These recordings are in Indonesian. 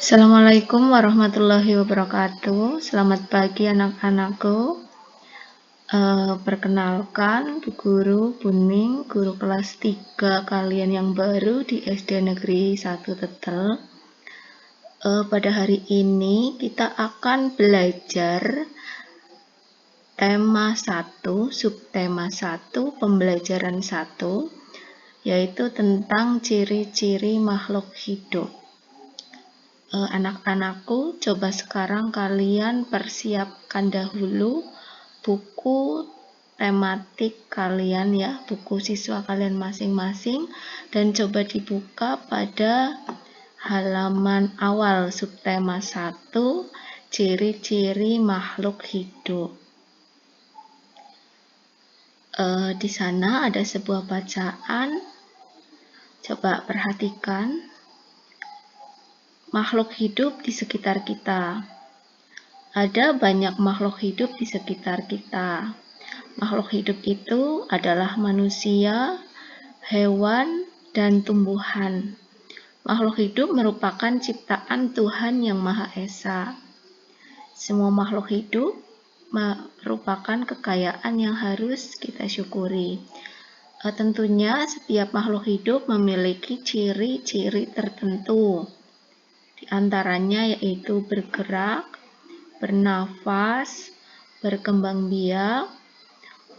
Assalamualaikum warahmatullahi wabarakatuh. Selamat pagi anak-anakku. Perkenalkan, Bu Guru Buning, guru kelas 3 kalian yang baru di SD Negeri 1 Tetel. Pada hari ini kita akan belajar tema 1, subtema 1, pembelajaran 1, yaitu tentang ciri-ciri makhluk hidup. Anak-anakku, coba sekarang kalian persiapkan dahulu buku tematik kalian ya, buku siswa kalian masing-masing, dan coba dibuka pada halaman awal subtema 1, ciri-ciri makhluk hidup. Di sana ada sebuah bacaan, coba perhatikan. Makhluk hidup di sekitar kita. Ada banyak makhluk hidup di sekitar kita. Makhluk hidup itu adalah manusia, hewan, dan tumbuhan. Makhluk hidup merupakan ciptaan Tuhan Yang Maha Esa. Semua makhluk hidup merupakan kekayaan yang harus kita syukuri. Tentunya setiap makhluk hidup memiliki ciri-ciri tertentu. Di antaranya yaitu bergerak, bernafas, berkembang biak,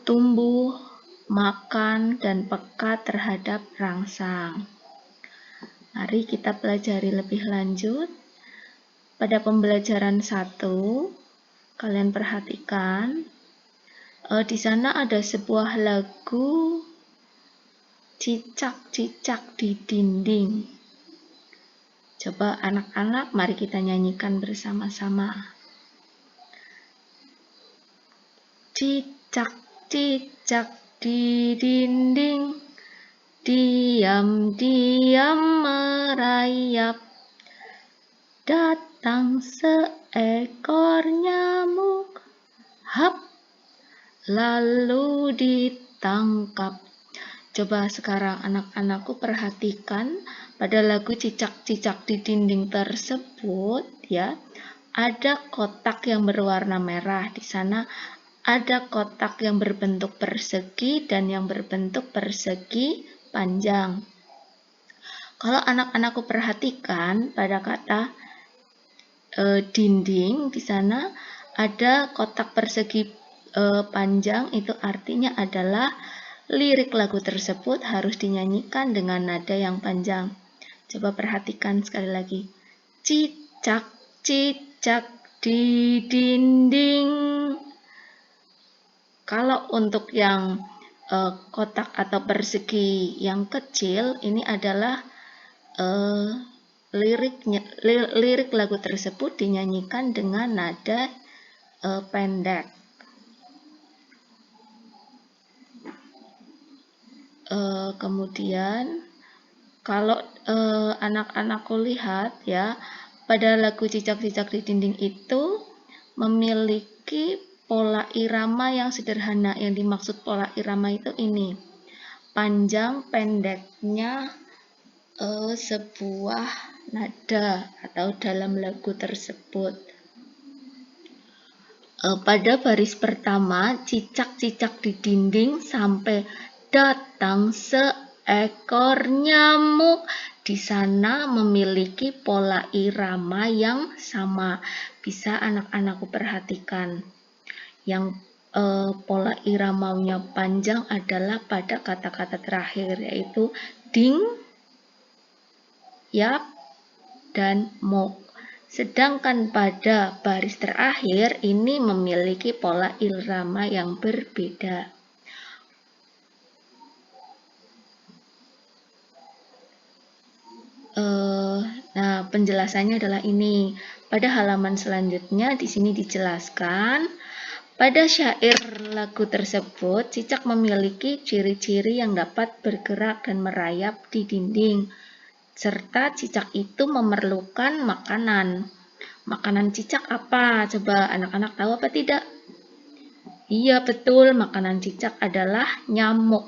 tumbuh, makan, dan peka terhadap rangsang. Mari kita pelajari lebih lanjut. Pada pembelajaran 1, kalian perhatikan, di sana ada sebuah lagu cicak-cicak di dinding. Coba anak-anak, mari kita nyanyikan bersama-sama. Cicak-cicak di dinding, diam-diam merayap. Datang seekor nyamuk, hap, lalu ditangkap. Coba sekarang anak-anakku perhatikan pada lagu cicak-cicak di dinding tersebut ya, ada kotak yang berwarna merah. Di sana ada kotak yang berbentuk persegi dan yang berbentuk persegi panjang. Kalau anak-anakku perhatikan pada kata dinding, di sana ada kotak persegi panjang, itu artinya adalah lirik lagu tersebut harus dinyanyikan dengan nada yang panjang. Coba perhatikan sekali lagi. Cicak-cicak di dinding. Kalau untuk yang kotak atau persegi yang kecil, ini adalah lirik lagu tersebut dinyanyikan dengan nada pendek. Kemudian kalau anak-anakku lihat ya, pada lagu cicak-cicak di dinding itu memiliki pola irama yang sederhana. Yang dimaksud pola irama itu ini, panjang pendeknya sebuah nada atau dalam lagu tersebut. Pada baris pertama, cicak-cicak di dinding sampai datang seekor nyamuk. Di sana memiliki pola irama yang sama. Bisa anak-anakku perhatikan. Yang pola iramanya panjang adalah pada kata-kata terakhir, yaitu ding, yap, dan mok. Sedangkan pada baris terakhir ini memiliki pola irama yang berbeda. Nah, penjelasannya adalah ini. Pada halaman selanjutnya di sini dijelaskan, pada syair lagu tersebut cicak memiliki ciri-ciri yang dapat bergerak dan merayap di dinding. Serta cicak itu memerlukan makanan. Makanan cicak apa? Coba anak-anak tahu apa tidak? Iya, betul, makanan cicak adalah nyamuk.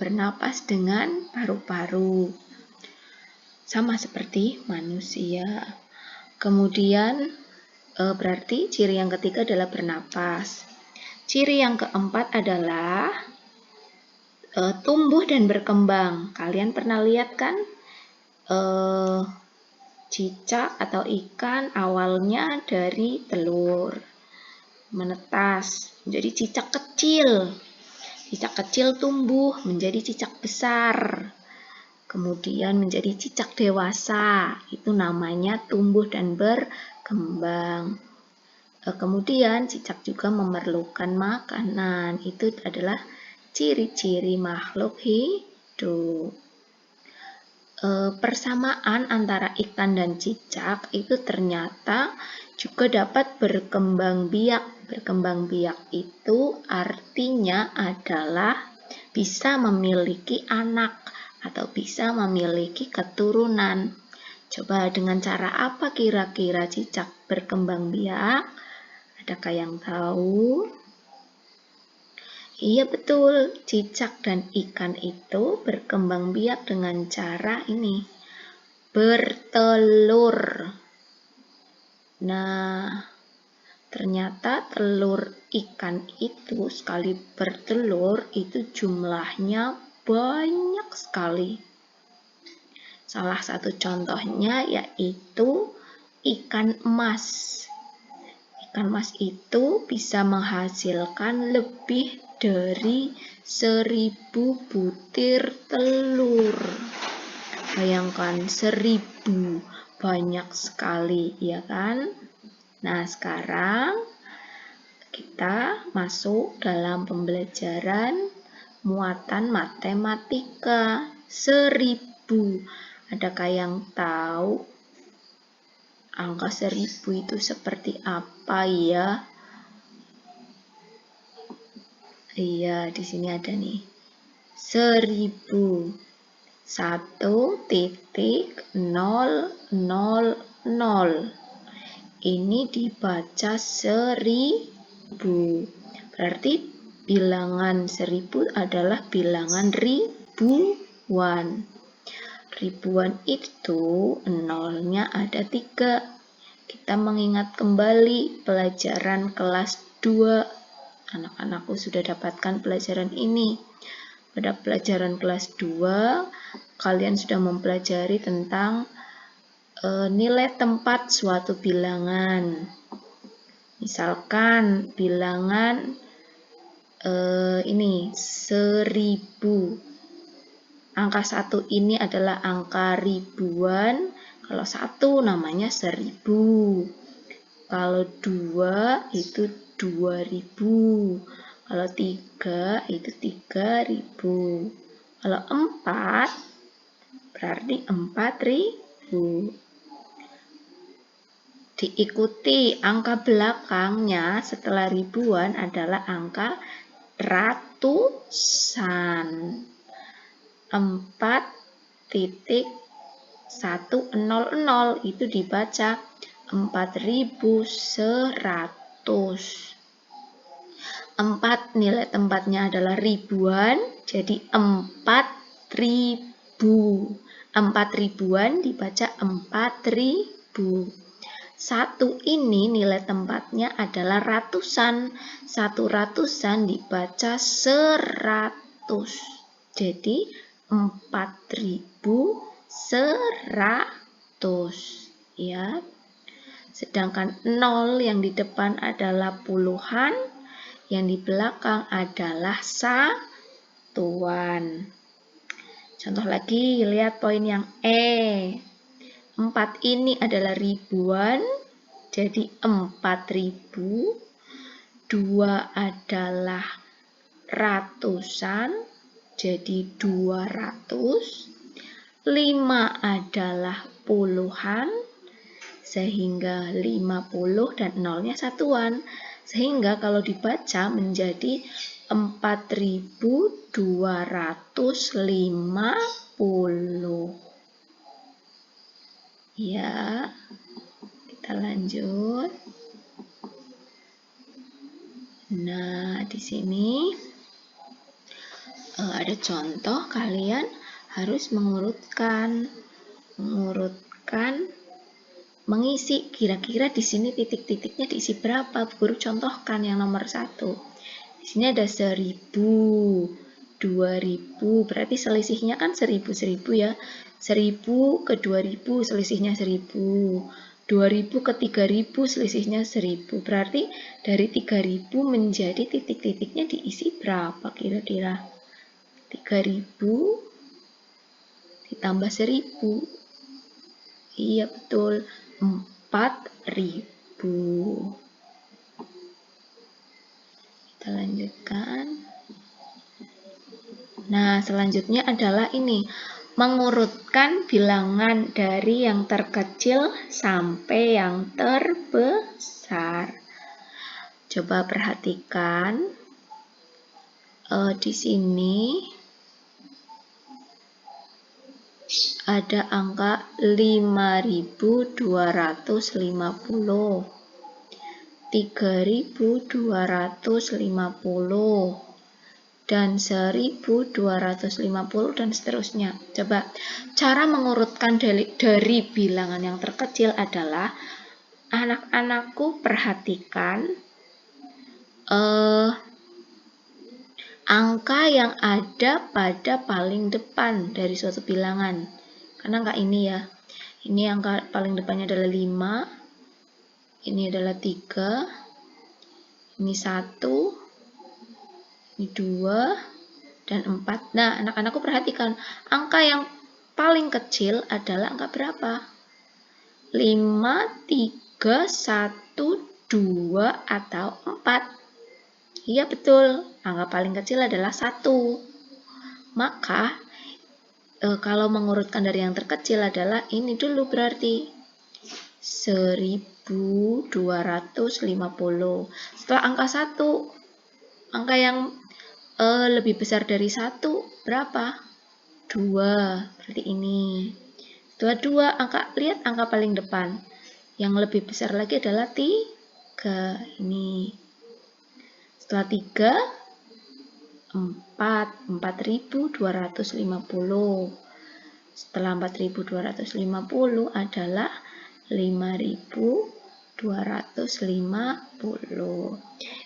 bernapas dengan paru-paru. Sama seperti manusia. Kemudian berarti ciri yang ketiga adalah bernapas. Ciri yang keempat adalah tumbuh dan berkembang. Kalian pernah lihat kan cicak atau ikan awalnya dari telur menetas menjadi cicak kecil. Cicak kecil tumbuh menjadi cicak besar. Kemudian menjadi cicak dewasa. Itu namanya tumbuh dan berkembang. Kemudian cicak juga memerlukan makanan. Itu adalah ciri-ciri makhluk hidup. Persamaan antara ikan dan cicak itu ternyata juga dapat berkembang biak. Berkembang biak itu artinya adalah bisa memiliki anak atau bisa memiliki keturunan. Coba dengan cara apa kira-kira cicak berkembang biak? Adakah yang tahu? Iya betul, cicak dan ikan itu berkembang biak dengan cara ini, bertelur. Nah, ternyata telur ikan itu sekali bertelur itu jumlahnya banyak sekali. Salah satu contohnya yaitu ikan emas. Ikan emas itu bisa menghasilkan lebih dari 1000 butir telur. Bayangkan 1000, banyak sekali, ya kan? Nah, sekarang kita masuk dalam pembelajaran muatan matematika 1000. Adakah yang tahu angka 1000 itu seperti apa ya? Iya, di sini ada nih. 1000. 1.000. Ini dibaca 1000. Berarti bilangan 1000 adalah bilangan ribuan. Ribuan itu nolnya ada 3. Kita mengingat kembali pelajaran kelas 2. Anak-anakku sudah dapatkan pelajaran ini. Pada pelajaran kelas 2, kalian sudah mempelajari tentang nilai tempat suatu bilangan. Misalkan bilangan ini 1000. Angka 1 ini adalah angka ribuan. Kalau 1 namanya 1000. Kalau 2 itu 2000. Kalau 3 itu 3000. Kalau 4 berarti 4000. Diikuti angka belakangnya setelah ribuan adalah angka ratusan. 4.100 itu dibaca 4100. 4 nilai tempatnya adalah ribuan, jadi 4000. 4 ribuan dibaca 4000. 1 ini nilai tempatnya adalah ratusan. 1 ratusan dibaca 100. Jadi 4100, ya. Sedangkan 0 yang di depan adalah puluhan, yang di belakang adalah satuan. Contoh lagi, lihat poin yang E. 4 ini adalah ribuan, jadi 4000. 2 adalah ratusan, jadi 200. 5 adalah puluhan, sehingga 50 dan nolnya satuan. Sehingga kalau dibaca menjadi 4250. Ya, kita lanjut. Nah, di sini ada contoh, kalian harus mengurutkan, mengisi kira-kira di sini titik-titiknya diisi berapa. Guru contohkan yang nomor 1. Di sini ada 1000, 2000, berarti selisihnya kan 1000 ya. 1000 ke 2000 selisihnya 1000. 2000 ke 3000 selisihnya 1000. Berarti dari 3000 menjadi titik-titiknya diisi berapa kira-kira? 3000 ditambah 1000. Iya betul, 4000. Kita lanjutkan. Nah, selanjutnya adalah ini, mengurutkan bilangan dari yang terkecil sampai yang terbesar. Coba perhatikan di sini ada angka 5250, 3250, dan 1250 dan seterusnya. Coba cara mengurutkan dari bilangan yang terkecil adalah anak-anakku perhatikan angka yang ada pada paling depan dari suatu bilangan. Karena angka ini ya. Ini angka paling depannya adalah 5. Ini adalah 3. Ini 1. Ini 2 dan 4. Nah, anak-anakku perhatikan, angka yang paling kecil adalah angka berapa? 5, 3, 1, 2, atau 4? Iya betul, angka paling kecil adalah 1. Maka, kalau mengurutkan dari yang terkecil adalah ini dulu berarti. 1250. Setelah angka 1, angka yang lebih besar dari 1 berapa? 2, berarti ini. Setelah 2, lihat angka paling depan. Yang lebih besar lagi adalah 3, ini. Setelah 3, 4250. Setelah 4250 adalah 5250.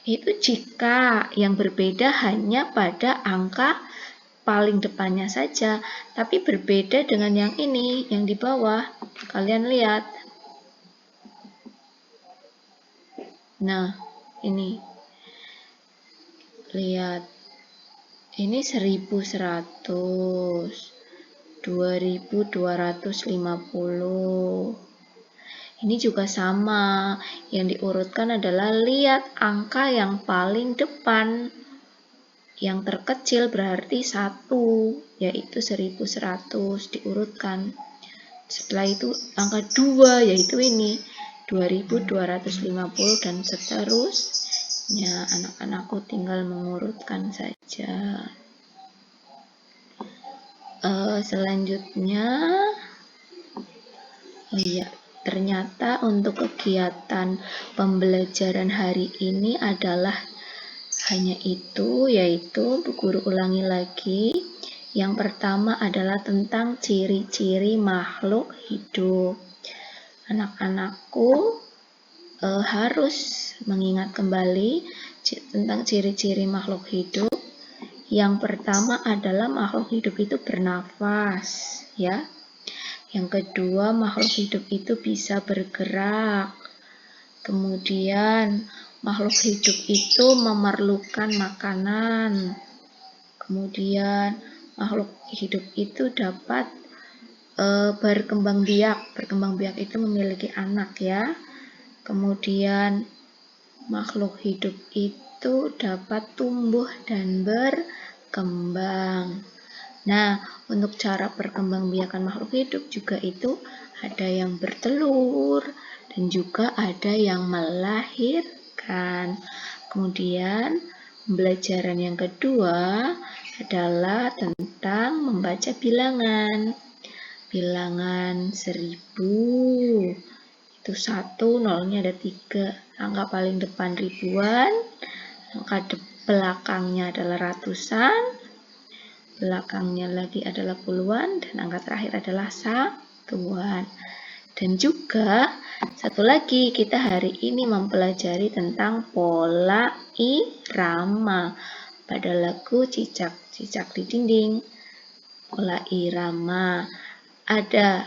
Itu jika yang berbeda hanya pada angka paling depannya saja, tapi berbeda dengan yang ini, yang di bawah. Kalian lihat. Nah, ini. Lihat. Ini 1100. 2250. Ini juga sama. Yang diurutkan adalah lihat angka yang paling depan. Yang terkecil berarti 1, yaitu 1100 diurutkan. Setelah itu angka 2, yaitu ini 2250 dan seterusnya. Anak-anakku tinggal mengurutkan saja. Selanjutnya, ternyata untuk kegiatan pembelajaran hari ini adalah hanya itu, yaitu guru ulangi lagi. Yang pertama adalah tentang ciri-ciri makhluk hidup. Anak-anakku harus mengingat kembali tentang ciri-ciri makhluk hidup. Yang pertama adalah makhluk hidup itu bernafas, ya. Yang kedua, makhluk hidup itu bisa bergerak. Kemudian, makhluk hidup itu memerlukan makanan. Kemudian, makhluk hidup itu dapat berkembang biak. Berkembang biak itu memiliki anak, ya. Kemudian, makhluk hidup itu dapat tumbuh dan berkembang. Nah, untuk cara perkembangbiakan makhluk hidup juga itu ada yang bertelur dan juga ada yang melahirkan. Kemudian, pembelajaran yang kedua adalah tentang membaca bilangan. Bilangan 1000. Itu 1, nolnya ada 3. Angka paling depan ribuan, angka belakangnya adalah ratusan, belakangnya lagi adalah puluhan, dan angka terakhir adalah satuan. Dan juga satu lagi, kita hari ini mempelajari tentang pola irama pada lagu Cicak-Cicak di Dinding. Pola irama, ada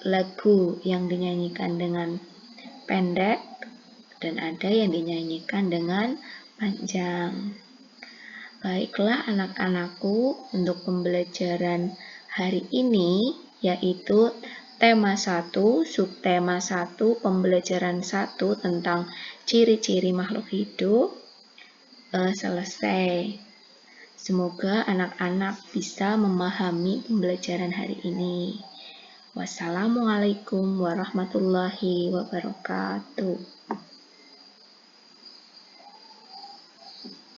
lagu yang dinyanyikan dengan pendek dan ada yang dinyanyikan dengan panjang. Baiklah anak-anakku, untuk pembelajaran hari ini yaitu tema 1, subtema 1, pembelajaran 1 tentang ciri-ciri makhluk hidup selesai. Semoga anak-anak bisa memahami pembelajaran hari ini. Wassalamualaikum warahmatullahi wabarakatuh.